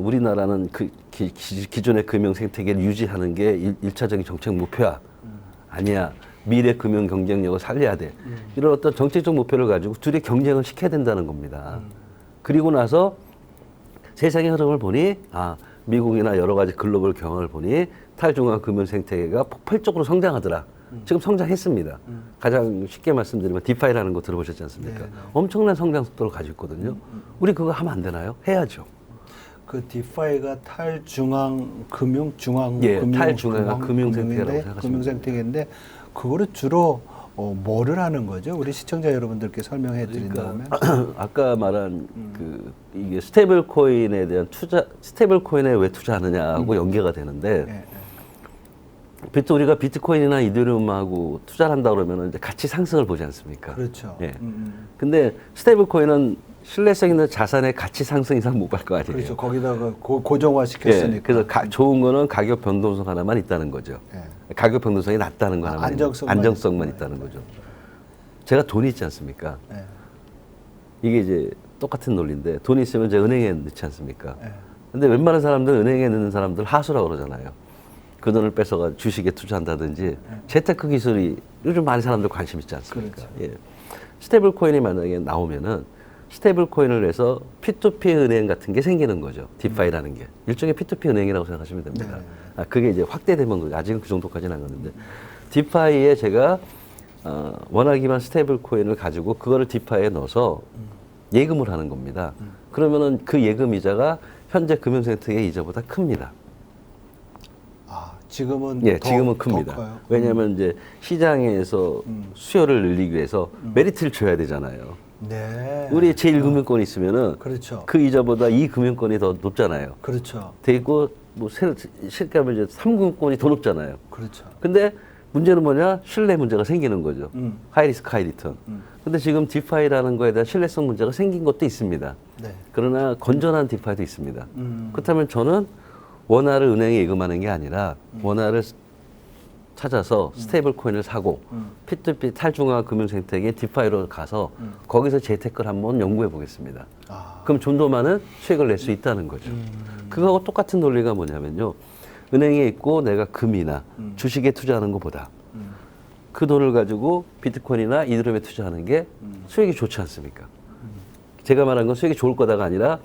우리나라는 기존의 금융 생태계를 유지하는 게 일차적인 정책 목표야. 아니야. 미래 금융 경쟁력을 살려야 돼. 이런 어떤 정책적 목표를 가지고 둘이 경쟁을 시켜야 된다는 겁니다. 그리고 나서 세상의 흐름을 보니 미국이나 여러 가지 글로벌 경험을 보니 탈중앙 금융 생태계가 폭발적으로 성장하더라. 지금 성장했습니다. 가장 쉽게 말씀드리면 디파이라는 거 들어보셨지 않습니까? 네. 엄청난 성장 속도를 가지고 있거든요. 우리 그거 하면 안 되나요? 해야죠. 그 디파이가 탈중앙 금융 탈중앙 금융 생태계라고 생각하시면 금융 생태계인데 그거를 주로 뭐를 하는 거죠? 우리 시청자 여러분들께 설명해 드린다면 아까 말한 이게 스테이블 코인에 대한 스테이블 코인에 왜 투자하느냐하고 연계가 되는데 우리가 비트코인이나 이더리움하고 투자를 한다 그러면 이제 같이 상승을 보지 않습니까? 그렇죠. 예. 근데 스테이블 코인은 신뢰성 있는 자산의 가치 상승 이상 못 갈 거 아니에요. 그렇죠. 거기다가 고정화 시켰으니까. 예. 그래서 좋은 거는 가격 변동성 하나만 있다는 거죠. 예. 가격 변동성이 낮다는 거 하나만 안정성만 있다는 거죠. 제가 돈이 있지 않습니까? 예. 이게 이제 똑같은 논리인데 돈이 있으면 이제 은행에 넣지 않습니까? 예. 근데 웬만한 사람들 은행에 넣는 사람들 하수라고 그러잖아요. 그 돈을 뺏어가 주식에 투자한다든지 재테크 기술이 요즘 많은 사람들 관심 있지 않습니까? 그렇죠. 예. 스테이블 코인이 만약에 나오면은 스테이블 코인을 내서 P2P 은행 같은 게 생기는 거죠. 디파이라는 게. 일종의 P2P 은행이라고 생각하시면 됩니다. 네. 그게 이제 확대되면 거죠. 아직은 그 정도까지는 안 갔는데. 디파이에 제가 원화 기반 스테이블 코인을 가지고 그거를 디파이에 넣어서 예금을 하는 겁니다. 그러면은 그 예금 이자가 현재 금융 생태계 이자보다 큽니다. 지금은 지금은 큽니다. 커요? 왜냐하면 이제 시장에서 수요를 늘리기 위해서 메리트를 줘야 되잖아요. 네. 우리 제1금융권이 있으면은 그렇죠. 그 이자보다 2금융권이 더 높잖아요. 그렇죠. 돼 있고 뭐 실가면 이제 3금융권이 더 높잖아요. 그렇죠. 근데 문제는 뭐냐? 신뢰 문제가 생기는 거죠. 하이 리스크 하이 리턴. 근데 지금 디파이라는 거에 대한 신뢰성 문제가 생긴 것도 있습니다. 네. 그러나 건전한 디파이도 있습니다. 그렇다면 저는 원화를 은행에 예금하는 게 아니라 원화를 찾아서 스테이블 코인을 사고 P2P 탈중앙화 금융생태계 디파이로 가서 거기서 재테크를 한번 연구해 보겠습니다. 그럼 좀 더 많은 수익을 낼 수 있다는 거죠. 그거하고 똑같은 논리가 뭐냐면요. 은행에 있고 내가 금이나 주식에 투자하는 것보다 그 돈을 가지고 비트코인이나 이더리움에 투자하는 게 수익이 좋지 않습니까? 제가 말한 건 수익이 좋을 거다가 아니라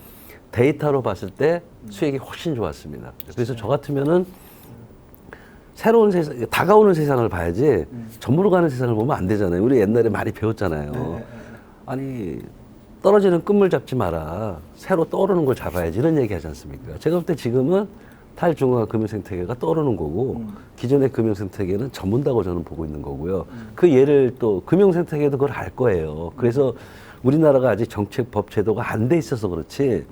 데이터로 봤을 때 수익이 훨씬 좋았습니다. 그래서 저 같으면은 새로운 세상, 다가오는 세상을 봐야지 전무로 가는 세상을 보면 안 되잖아요. 우리 옛날에 많이 배웠잖아요. 아니, 떨어지는 끝물 잡지 마라. 새로 떠오르는 걸 잡아야지. 이런 얘기 하지 않습니까? 제가 볼 때 지금은 탈중앙화 금융생태계가 떠오르는 거고 기존의 금융생태계는 전문다고 저는 보고 있는 거고요. 그 예를 또 금융생태계도 그걸 알 거예요. 그래서 우리나라가 아직 정책 법 제도가 안 돼 있어서 그렇지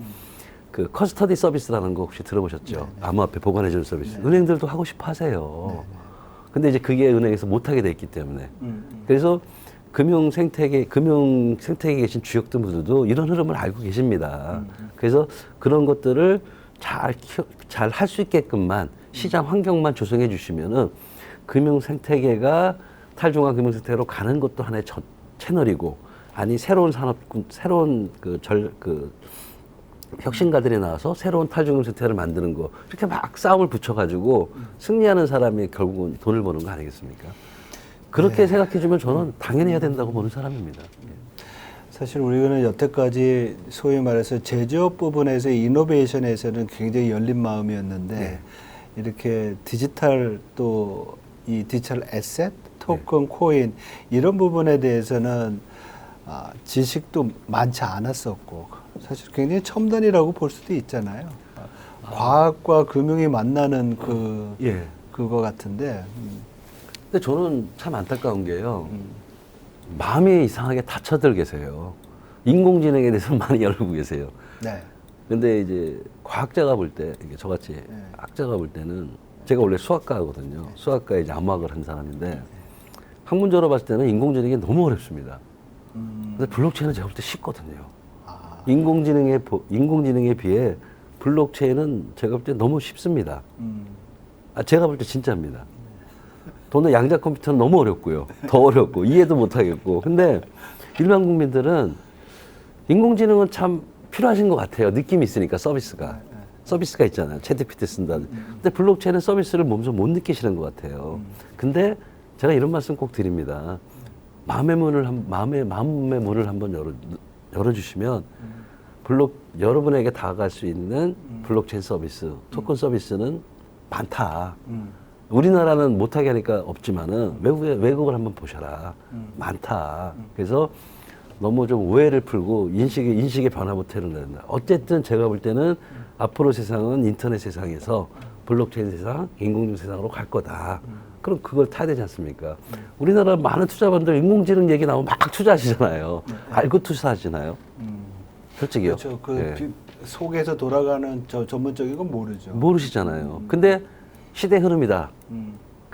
그 커스터디 서비스라는 거 혹시 들어보셨죠? 암호화폐 보관해주는 서비스. 은행들도 하고 싶어 하세요. 근데 이제 그게 은행에서 못하게 돼 있기 때문에. 그래서 금융생태계에 계신 주역들 분들도 이런 흐름을 알고 계십니다. 그래서 그런 것들을 잘 할 수 있게끔만 시장 환경만 조성해 주시면은 금융생태계가 탈중앙 금융생태계로 가는 것도 하나의 채널이고, 아니 새로운 혁신가들이 나와서 새로운 탈중앙 생태를 만드는 거, 이렇게 막 싸움을 붙여가지고 승리하는 사람이 결국은 돈을 버는 거 아니겠습니까? 그렇게 생각해주면 저는 당연히 해야 된다고 보는 사람입니다. 사실 우리는 여태까지 소위 말해서 제조업 부분에서 이노베이션에서는 굉장히 열린 마음이었는데 이렇게 디지털 또 이 디지털 에셋, 토큰, 코인 이런 부분에 대해서는 지식도 많지 않았었고 사실 굉장히 첨단이라고 볼 수도 있잖아요. 과학과 금융이 만나는 그거 같은데. 근데 저는 참 안타까운 게요. 마음이 이상하게 닫혀들 계세요. 인공지능에 대해서 많이 열고 계세요. 네. 근데 이제 과학자가 볼 때, 이게 저같이 학자가 볼 때는, 제가 원래 수학가거든요. 수학과에 이제 암호학을 한 사람인데, 학문적으로 봤을 때는 인공지능이 너무 어렵습니다. 근데 블록체인은 제가 볼 때 쉽거든요. 인공지능에 비해 블록체인은 제가 볼 때 너무 쉽습니다. 제가 볼 때 진짜입니다. 돈은 양자 컴퓨터는 너무 어렵고요. 더 어렵고, 이해도 못 하겠고. 근데 일반 국민들은 인공지능은 참 필요하신 것 같아요. 느낌이 있으니까 서비스가 있잖아요. 챗GPT 쓴다. 근데 블록체인은 서비스를 몸소 못 느끼시는 것 같아요. 근데 제가 이런 말씀 꼭 드립니다. 마음의 문을 한번 열어주시면 여러분에게 다가갈 수 있는 블록체인 서비스, 토큰 서비스는 많다. 우리나라는 못하게 하니까 없지만은 외국을 한번 보셔라. 많다. 그래서 너무 좀 오해를 풀고 인식의 변화부터 일어나야 된다. 어쨌든 제가 볼 때는 앞으로 세상은 인터넷 세상에서 블록체인 세상, 인공지능 세상으로 갈 거다. 그럼 그걸 타야 되지 않습니까? 우리나라 많은 투자자분들 인공지능 얘기 나오면 막 투자하시잖아요. 알고 투자하시나요? 솔직히요. 그렇죠. 속에서 돌아가는 전문적인 건 모르죠. 모르시잖아요. 근데 시대 흐름이다.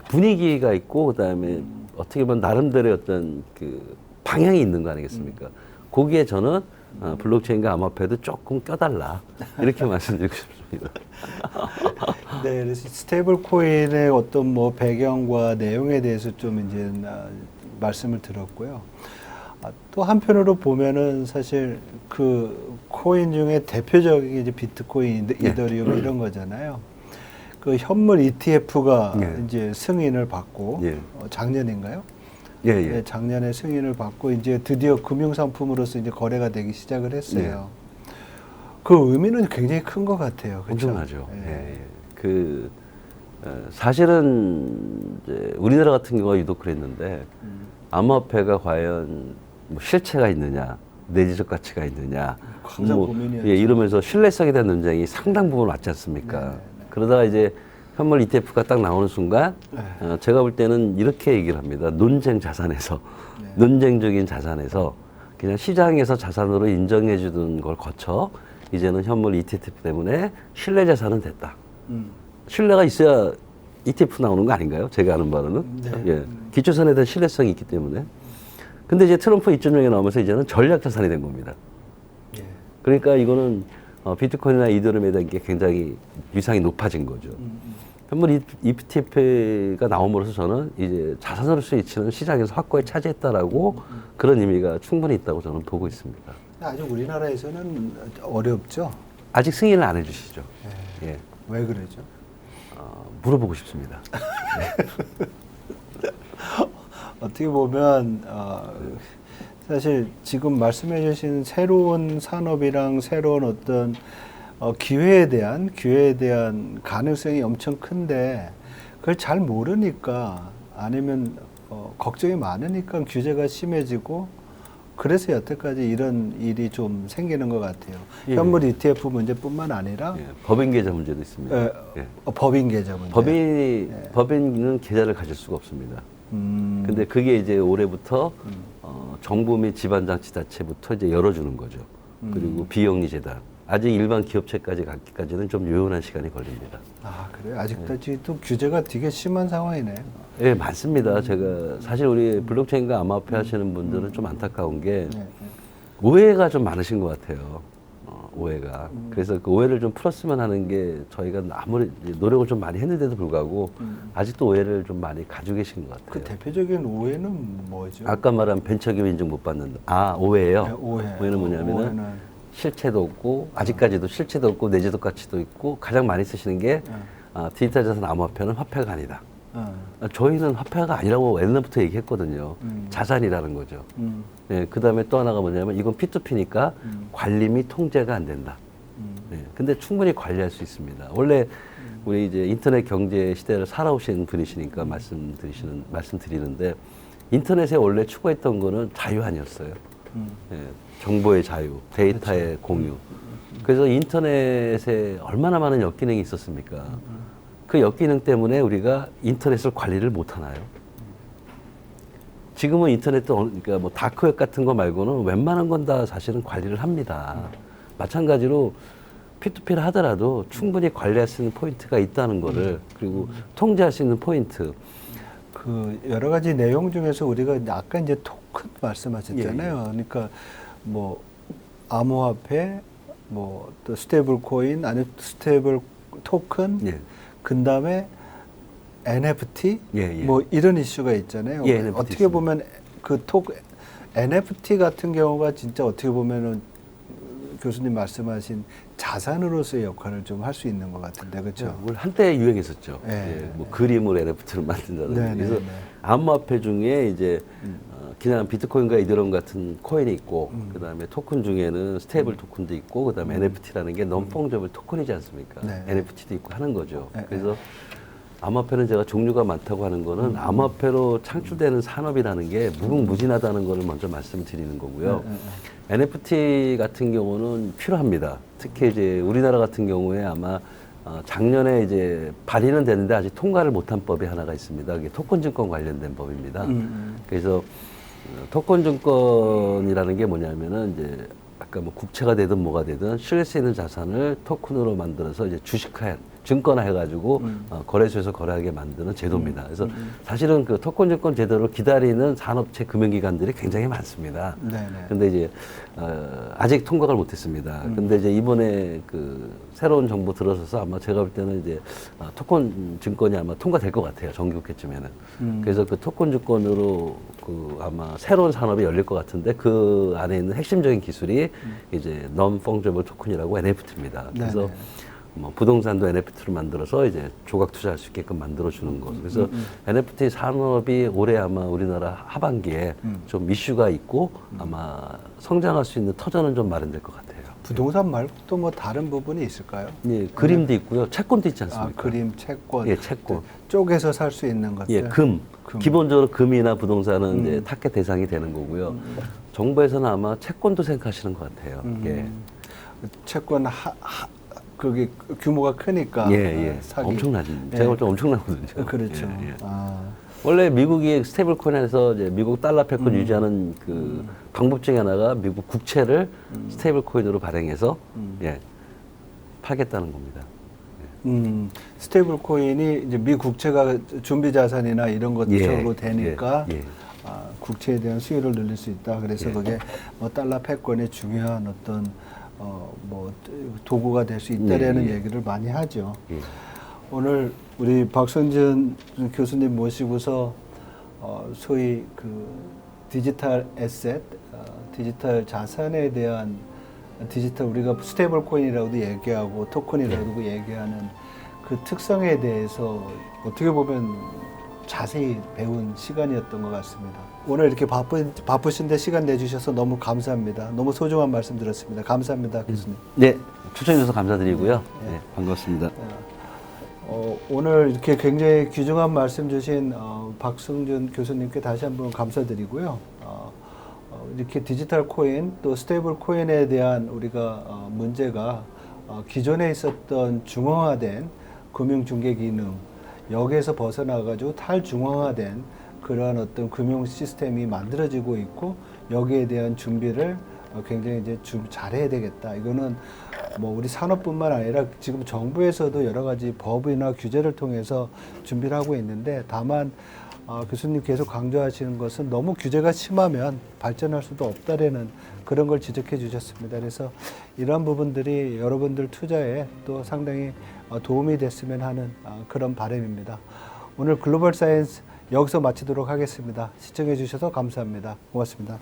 분위기가 있고, 그다음에 어떻게 보면 나름대로의 어떤 그 방향이 있는 거 아니겠습니까? 거기에 저는 블록체인과 암호화폐도 조금 껴달라. 이렇게 말씀드리고 싶습니다. 네, 그래서 스테이블 코인의 어떤 뭐 배경과 내용에 대해서 좀 이제 말씀을 들었고요. 또 한편으로 보면은 사실 그 코인 중에 대표적인 이제 비트코인, 이더리움 이런 거잖아요. 그 현물 ETF가 이제 승인을 받고 작년인가요? 네, 작년에 승인을 받고 이제 드디어 금융상품으로서 이제 거래가 되기 시작을 했어요. 그 의미는 굉장히 큰 것 같아요. 그렇죠? 엄청나죠. 사실은 이제 우리나라 같은 경우가 유독 그랬는데 암호화폐가 과연 뭐 실체가 있느냐, 내재적 가치가 있느냐, 항상 고민이었죠. 이러면서 신뢰성에 대한 논쟁이 상당 부분 왔지 않습니까? 그러다가 이제 현물 ETF가 딱 나오는 순간 제가 볼 때는 이렇게 얘기를 합니다. 논쟁적인 자산에서 그냥 시장에서 자산으로 인정해 주는 걸 거쳐 이제는 현물 ETF 때문에 신뢰 자산은 됐다. 신뢰가 있어야 ETF 나오는 거 아닌가요? 제가 아는 바로는. 기초산에 대한 신뢰성이 있기 때문에. 근데 이제 트럼프 2.0이 나오면서 이제는 전략 자산이 된 겁니다. 그러니까 이거는 비트코인이나 이더리움에 대한 게 굉장히 위상이 높아진 거죠. 현물 ETF가 나옴으로써 저는 이제 자산으로서 이치는 시장에서 확고히 차지했다라고 그런 의미가 충분히 있다고 저는 보고 있습니다. 아직 우리나라에서는 어렵죠. 아직 승인을 안 해주시죠. 예. 왜 그러죠? 물어보고 싶습니다. 어떻게 보면 사실 지금 말씀해 주신 새로운 산업이랑 새로운 어떤 기회에 대한 가능성이 엄청 큰데 그걸 잘 모르니까 아니면 걱정이 많으니까 규제가 심해지고 그래서 여태까지 이런 일이 좀 생기는 것 같아요. 예. 현물 ETF 문제뿐만 아니라 예. 법인 계좌 문제도 있습니다. 예. 법인 계좌 문제. 법인은 계좌를 가질 수가 없습니다. 근데 그게 이제 올해부터 정부 및 지방자치단체부터 이제 열어주는 거죠. 그리고 비영리 재단. 아직 일반 기업체까지 가기까지는 좀 요원한 시간이 걸립니다. 아, 그래요? 아직까지도 규제가 되게 심한 상황이네요. 예, 많습니다. 제가 사실 우리 블록체인과 암호화폐 하시는 분들은 좀 안타까운 게 오해가 좀 많으신 것 같아요. 오해가. 그래서 그 오해를 좀 풀었으면 하는 게 저희가 아무리 노력을 좀 많이 했는데도 불구하고 아직도 오해를 좀 많이 가지고 계신 것 같아요. 그 대표적인 오해는 뭐죠? 아까 말한 벤처기업 인증 못 받는다. 오해예요. 네, 오해는 뭐냐면은 실체도 없고 아직까지도 실체도 없고 내재도 가치도 있고 가장 많이 쓰시는 게 디지털 자산 암호화폐는 화폐가 아니다. 저희는 화폐가 아니라고 옛날부터 얘기했거든요. 자산이라는 거죠. 네, 그 다음에 또 하나가 뭐냐면 이건 P2P니까 관리 및 통제가 안 된다. 네, 근데 충분히 관리할 수 있습니다. 원래 우리 이제 인터넷 경제 시대를 살아오신 분이시니까 말씀드리는데 인터넷에 원래 추구했던 거는 자유 아니었어요. 네, 정보의 자유, 데이터의 그렇죠. 공유. 그래서 인터넷에 얼마나 많은 역기능이 있었습니까? 그 역기능 때문에 우리가 인터넷을 관리를 못 하나요? 지금은 인터넷도 그러니까 뭐 다크웹 같은 거 말고는 웬만한 건 다 사실은 관리를 합니다. 마찬가지로 P2P를 하더라도 충분히 관리할 수 있는 포인트가 있다는 거를 그리고 통제할 수 있는 포인트. 그 여러 가지 내용 중에서 우리가 아까 이제 토큰 말씀하셨잖아요. 예. 그러니까 뭐 암호화폐, 뭐 또 스테이블 코인, 아니 스테이블 토큰, 예. 그다음에 NFT, 예, 예. 뭐 이런 이슈가 있잖아요. 예, NFT 어떻게 있습니다. 보면 NFT 같은 경우가 진짜 어떻게 보면은 교수님 말씀하신 자산으로서의 역할을 좀 할 수 있는 것 같은데, 그렇죠? 한때 유행했었죠. 예. 예, 뭐 그림을 NFT로 만든다든지. 네, 그래서 네, 네. 암호화폐 중에 이제 그냥 비트코인과 이더리움 같은 코인이 있고, 그 다음에 토큰 중에는 스테이블 토큰도 있고, 그 다음에 NFT라는 게 non-fungible 토큰이지 않습니까? 네. NFT도 있고 하는 거죠. 네, 그래서 암호화폐는 제가 종류가 많다고 하는 거는 암호화폐로 창출되는 산업이라는 게 무궁무진하다는 거를 먼저 말씀드리는 거고요. NFT 같은 경우는 필요합니다. 특히 이제 우리나라 같은 경우에 아마 작년에 이제 발의는 됐는데 아직 통과를 못한 법이 하나가 있습니다. 그게 토큰 증권 관련된 법입니다. 그래서 토큰 증권이라는 게 뭐냐면은 이제 아까 뭐 국채가 되든 뭐가 되든 실릴 수 있는 자산을 토큰으로 만들어서 이제 주식화, 증권화 해가지고 거래소에서 거래하게 만드는 제도입니다. 그래서 사실은 그 토큰 증권 제도를 기다리는 산업체 금융기관들이 굉장히 많습니다. 네네. 근데 이제 아직 통과를 못했습니다. 근데 이제 이번에 그 새로운 정부 들어서서 아마 제가 볼 때는 이제 토큰 증권이 아마 통과될 것 같아요. 정기국회쯤에는. 그래서 그 토큰 증권으로 그 아마 새로운 산업이 열릴 것 같은데 그 안에 있는 핵심적인 기술이 이제 non-fungible 토큰이라고 NFT입니다. 그래서 네네. 뭐 부동산도 NFT로 만들어서 이제 조각 투자할 수 있게끔 만들어 주는 거. 그래서 NFT 산업이 올해 아마 우리나라 하반기에 좀 이슈가 있고 아마 성장할 수 있는 터전은 좀 마련될 것 같아요. 부동산 말고 또 뭐 다른 부분이 있을까요? 예, 그림도 있고요. 채권도 있지 않습니까? 그림, 채권. 예, 채권. 쪼개서 살 수 있는 것들. 예, 금. 기본적으로 금이나 부동산은 이제 타겟 대상이 되는 거고요. 정부에서는 아마 채권도 생각하시는 것 같아요. 예. 채권 그게 규모가 크니까. 예, 예. 사기. 엄청나지. 예. 제가 볼 때 엄청나거든요. 그렇죠. 예, 예. 아. 원래 미국이 스테이블 코인에서 이제 미국 달러 패권 유지하는 그 방법 중에 하나가 미국 국채를 스테이블 코인으로 발행해서 예, 팔겠다는 겁니다. 스테이블 코인이 이제 미 국채가 준비 자산이나 이런 것처럼 예, 되니까 예, 예. 국채에 대한 수요를 늘릴 수 있다. 그래서 예. 그게 뭐 달러 패권의 중요한 어떤 뭐 도구가 될 수 있다라는 예, 예. 얘기를 많이 하죠. 예. 오늘 우리 박성준 교수님 모시고서 소위 그 디지털 에셋, 디지털 자산에 대한 디지털 우리가 스테이블 코인이라고도 얘기하고 토큰이라고도 얘기하는 그 특성에 대해서 어떻게 보면 자세히 배운 시간이었던 것 같습니다. 오늘 이렇게 바쁘신데 시간 내주셔서 너무 감사합니다. 너무 소중한 말씀 들었습니다. 감사합니다, 교수님. 네, 초청해 주셔서 감사드리고요. 네, 반갑습니다. 오늘 이렇게 굉장히 귀중한 말씀 주신 박성준 교수님께 다시 한번 감사드리고요. 이렇게 디지털 코인 또 스테이블 코인에 대한 우리가 문제가 기존에 있었던 중앙화된 금융 중개 기능 여기에서 벗어나가지고 탈중앙화된 그러한 어떤 금융 시스템이 만들어지고 있고 여기에 대한 준비를 굉장히 이제 좀 잘해야 되겠다. 이거는 뭐 우리 산업뿐만 아니라 지금 정부에서도 여러 가지 법이나 규제를 통해서 준비를 하고 있는데 다만 교수님 계속 강조하시는 것은 너무 규제가 심하면 발전할 수도 없다라는 그런 걸 지적해 주셨습니다. 그래서 이러한 부분들이 여러분들 투자에 또 상당히 도움이 됐으면 하는 그런 바람입니다. 오늘 글로벌 사이언스 여기서 마치도록 하겠습니다. 시청해 주셔서 감사합니다. 고맙습니다.